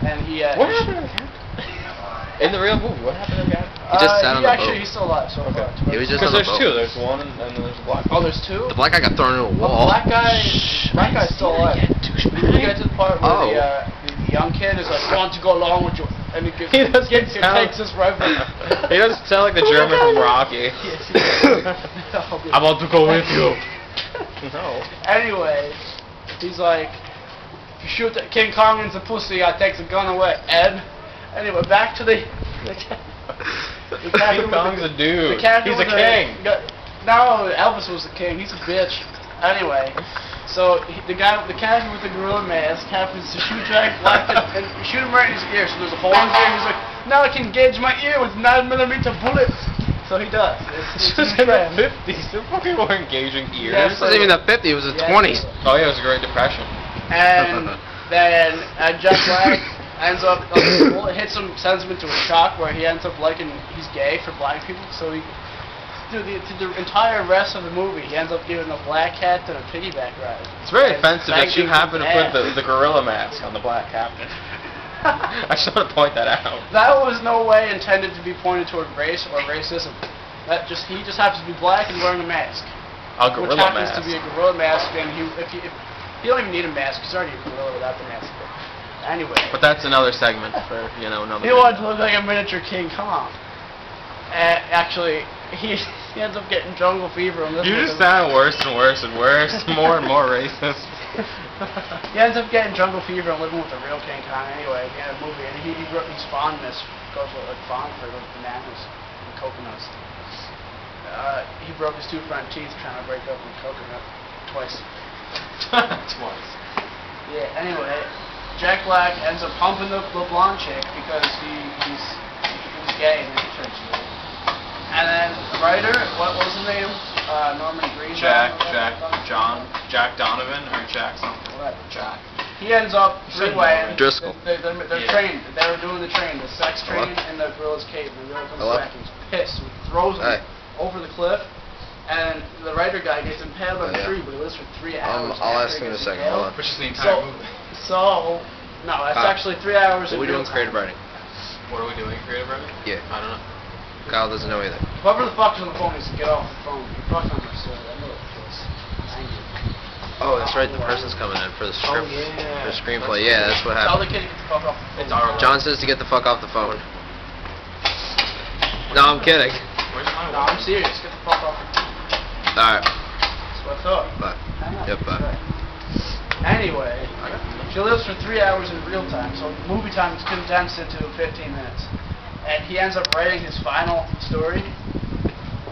and he. What happened to the captain? In the real movie, what happened to the captain? He just sat on the boat. He's still alive. So okay. He was just on the boat. Because there's two. There's one and then there's a black. Oh, there's two. The black guy got thrown into a wall. Well, black guy's still alive. We get to the part where the young kid is like, "Want to go along with you?" And he takes his rifle. He doesn't sound like the German from Rocky. I want to go with you. No. Anyway, he's like, if you shoot that King Kong into pussy, I take the gun away. And anyway, back to the King Kong's a dude. He's a king. No, Elvis was the king. He's a bitch. Anyway, so the captain with the gorilla mask happens to shoot Jack Black and shoot him right in his ear. So there's a hole in his ear. He's like, now I can gauge my ear with 9mm bullets. So he does. It's in the 50s. They fucking were engaging ears. Yeah, it wasn't even the 50s. It was the 20s. Oh yeah, it was the Great Depression. And then Jack Black ends up, it hits him, sends him into a shock where he ends up liking, he's gay for black people. So he, through the entire rest of the movie, he ends up giving a black cat and a piggyback ride. It's very offensive that you happen to put the gorilla mask on the black captain. I just want to point that out. That was no way intended to be pointed toward race or racism. He just happens to be black and wearing a mask. A gorilla which happens mask. to be a gorilla mask, and if you don't even need a mask, he's already a gorilla without the mask. Anyway. But that's another segment for, another. He wanted to look like a miniature king. Come on. Actually, he ends up getting jungle fever. You just sound worse and worse and worse, more and more racist. He ends up getting jungle fever and living with the real King Kong anyway at the end of the movie, and he's fondness goes with like fond for bananas and coconuts. He broke his two front teeth trying to break open a coconut twice. Twice. Yeah. Anyway, Jack Black ends up pumping the blonde chick because he's gay and essentially. And then the writer, what was his name? Norman Green. Jack Donovan or Jack something. Whatever. Jack. He ends up three-waying. Driscoll. They're trained. They were doing the train, the sex train in the gorilla's cave. And the gorilla comes back and he's pissed. He throws him over the cliff. And the writer guy gets impaled on a tree, but he lives for 3 hours. I'll ask him in a second. Hold on. Which is the entire movie. No, that's actually 3 hours. What are we doing creative writing? What are we doing creative writing? Yeah. I don't know. Kyle doesn't know either. Whoever the fuck is on the phone needs to get off the phone. You're fucking on my story. I know it feels angry. Oh, that's right. The person's coming in for the script. Oh, yeah. For the screenplay. Yeah, that's what Tell the happened. kid to get the fuck off the phone. It's our John says to get the fuck off the phone. No, I'm kidding. Where's my No, I'm serious. Get the fuck off the phone. Alright. That's what I thought. Bye. Hang on. Yep, bye. Anyway, she lives for 3 hours in real time, so movie time is condensed into 15 minutes. And he ends up writing his final story.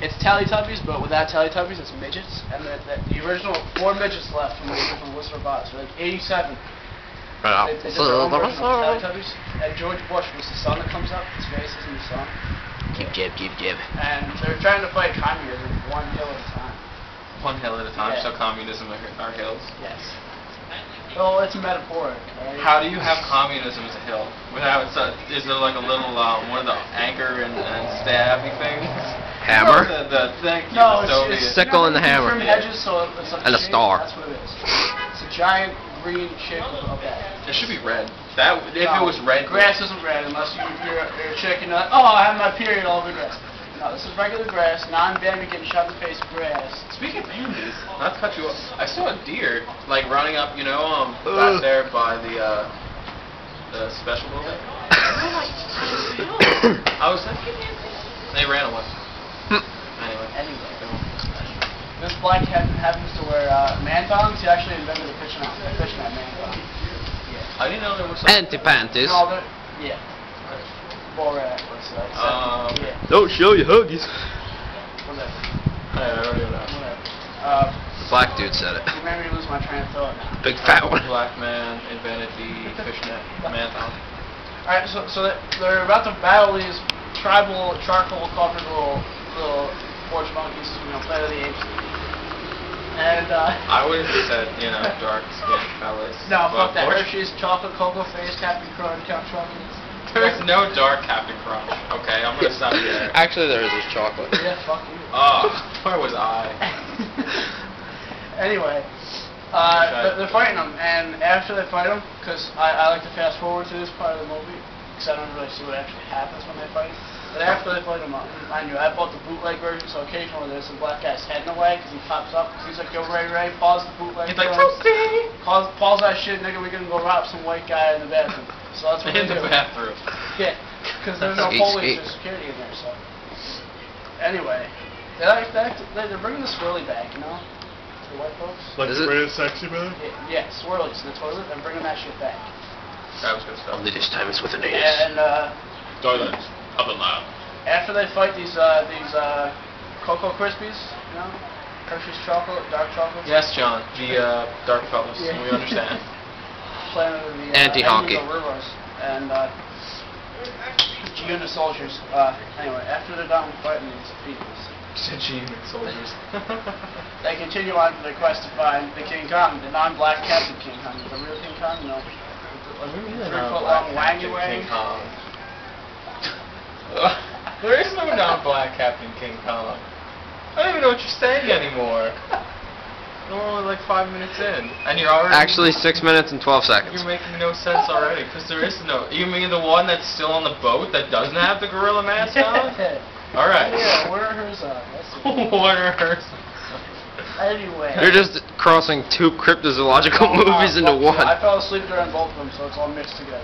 It's Teletubbies, but without Teletubbies, it's midgets. And the original 4 midgets left from the original Whistler Bots, so like 87. They did their own version of Teletubbies. And George Bush was the sun that comes up. His face is in the sun. Keep jib. And they're trying to fight communism one hill at a time. One hill at a time, Yeah. so communism are hills. Yes. Well, it's metaphoric. Right? How do you have communism as a hill? Is there like a little one of the anchor and stabby things? Hammer? The thing. No, it's sickle and the hammer. Trim hedges, so it's like And a star. That's what it is. It's a giant green shape of that. It should be red. If it was red. Grass isn't red unless you're a chicken. Oh, I have my period all over grass. No, this is regular grass, non-Bambi getting shot in the face grass. Speaking of Bambis, not to cut you off, I saw a deer like running up, back there by the special building. I was like, they ran away. Anyway, this black cat happens to wear man thongs. He actually invented a fishnet man thong. Yeah. I didn't know there was some. Anti-panties. No, yeah. Borat was yeah. Don't show your huggies. Whatever. I already know. Whatever. The black dude said it. You made me lose my train of thought now. Big fat one. Black man invented the fishnet man thong. Alright, so they're about to battle these tribal charcoal covered little porch monkeys, Planet of the Apes. And I would have said, dark skinned fellas. No, fuck that. Hershey's chocolate cocoa face, Captain Crunch, Count Chocolate. There's no dark Captain Crunch. Okay, I'm gonna stop you there. Actually, there is this chocolate. Yeah, fuck you. Oh, where was I? Anyway, They're fighting them, and after they fight them, because I like to fast forward to this part of the movie, because I don't really see what actually happens when they fight. But after they fight them, mind you, I bought the bootleg version, so occasionally there's some black guy's head in the way, because he pops up, because he's like, yo, Ray, pause the bootleg. He's like, Toasty! Pause that shit, nigga, we're gonna go rob some white guy in the bathroom. So that's what In they the do. bathroom. Yeah, because there's no police or security in there, so. Anyway, they're bringing the swirly back, you know? The white folks. Like the British sexy bag? Yeah, swirlies in the toilet. I'm bringing that shit back. That was good stuff. Only this time it's with the natives. And Toilets. Up and loud. after they fight these Cocoa Krispies, you know, Hershey's chocolate, dark chocolate. Yes, John. The dark fellas. Yeah. We understand. Planet of the Anti-honky. And unit soldiers. Anyway, after they're done fighting these people. Unit soldiers. They continue on their quest to find the King Kong, the non-black Captain King Kong, the real King Kong, you know, the 3-foot-long wangy King wang. Kong. There is no non-black Captain King Kong. I don't even know what you're saying anymore. We're only like 5 minutes in, and you're already... Actually, 6 minutes and 12 seconds. You're making no sense already, because there is no... You mean the one that's still on the boat that doesn't have the gorilla mask on? Alright. Yeah, where are hers on? What are hers? Anyway. You're just crossing two cryptozoological movies into one. I fell asleep during both of them, so it's all mixed together,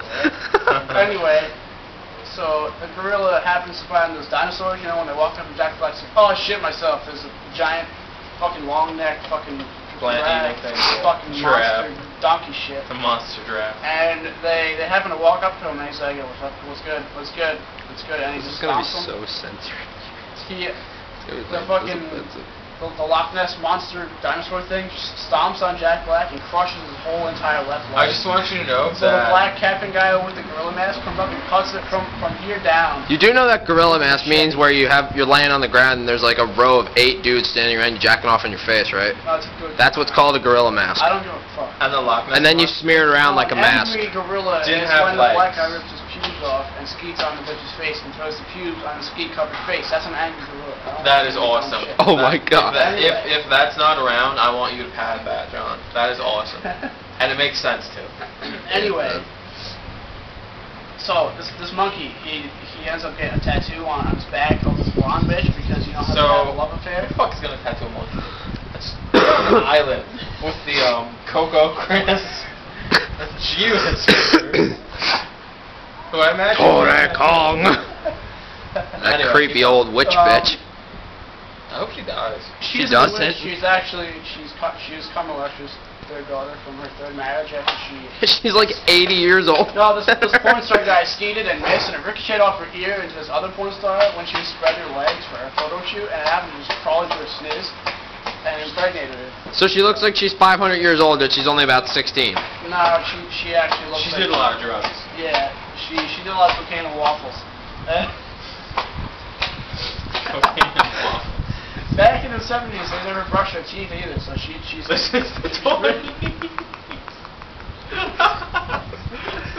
right? Anyway, so the gorilla happens to find those dinosaurs, you know, when they walk up and Jack Black's like, oh, I shit myself, there's a giant fucking long neck fucking Plant-eating thing, yeah. fucking Giraffe. monster donkey shit. The monster giraffe. And they happen to walk up to him and he's like, what's good, what's good, what's good, and he This is just gonna be stomps him. so censored. The fucking the Loch Ness monster dinosaur thing just stomps on Jack Black and crushes his whole entire left leg. I just want you to know So the that... black captain guy with the gorilla mask comes up and cuts it from here down. You do know that gorilla mask means where you're laying on the ground and there's like a row of 8 dudes standing around you jacking off in your face, right? That's what's called a gorilla mask. I don't give a fuck. And the Loch Ness And then you smear it around like a mask. Angry gorilla Didn't is have when the black legs. guy rips his pubes off and skeets on the bitch's face and throws the pubes on the skeet-covered face. That's an angry gorilla. That is awesome. Oh my god. If that's not around, I want you to pad that, John. That is awesome. And it makes sense, too. Anyway, so this monkey, he ends up getting a tattoo on his back of this blonde bitch because, you know, how they have a love affair. Who the fuck is going to tattoo a monkey? That's an island with the Cocoa Crisp. That's Jesus. Who I imagine... Kodak Kong! That Anyway, creepy old witch bitch. I hope she dies. She does it? She's Kamala's third daughter from her third marriage after she... She's like 80 years old. No, this porn star guy skated and missed and it ricocheted off her ear into this other porn star when she spread her legs for her photo shoot and it happened to just crawl into her sniz and impregnated her. So she looks like she's 500 years old, but she's only about 16. No, she actually looks She like... did a lot of drugs. Yeah, she did a lot of cocaine and waffles. Cocaine and waffles. Back in the 70s, they never brushed their teeth either, so she's... This is the 20s.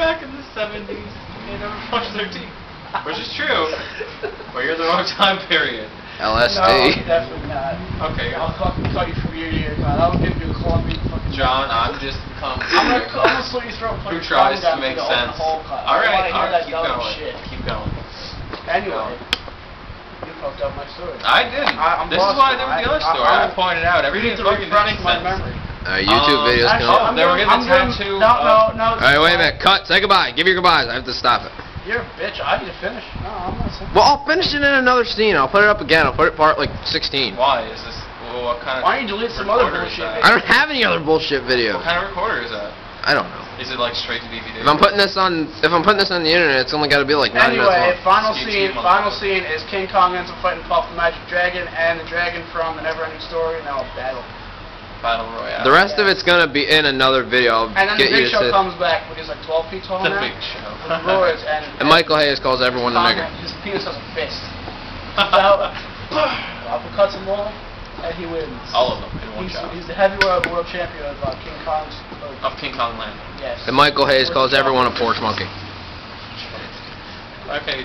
Back in the 70s, they never brushed their teeth. Which is true, but you're in the wrong time period. LSD. No, definitely not. Okay, I'll fucking cut you from year to year, man. I'll give you a Colombian fucking... John, I'm just become... I'm gonna slit your throat and put Who your tries tongue to down make the sense. whole cut. Alright, Keep keep going. going. Shit. Keep going. Anyway, you fucked up my story. I didn't. I'm This is what I did with the other story. I pointed out everything's fucking making my sense. memory. YouTube videos Actually, come up. They were getting a tattoo. No. Alright, wait a minute. Cut. Say goodbye. Give your goodbyes. I have to stop it. You're a bitch. I need to finish. No, I'm not saying. Well, I'll finish it in another scene. I'll put it up again. I'll put it part like 16. Why is this? Well, what kind of? Why don't you delete some other recorder is bullshit? that? I don't have any other bullshit video. What kind of recorder is that? I don't know. Is it like straight to DVD? If I'm putting this on the internet, it's only got to be like 9 minutes Anyway, long. final scene is King Kong ends up fighting Puff the Magic Dragon and the dragon from the Neverending Story, and they'll battle. Battle Royale. The rest of it's gonna be in another video. I'll And then the get you Big to Show see. comes back, but he's like 12 feet tall The now. Big Show. With roars and Michael Hayes calls everyone a nigger. His penis has a fist. So, uppercuts them all, and he wins. All of them in one shot. He's the heavyweight world champion of King Kong's. Of King Kong Land. Yes. And Michael Hayes calls everyone a porch monkey. Okay.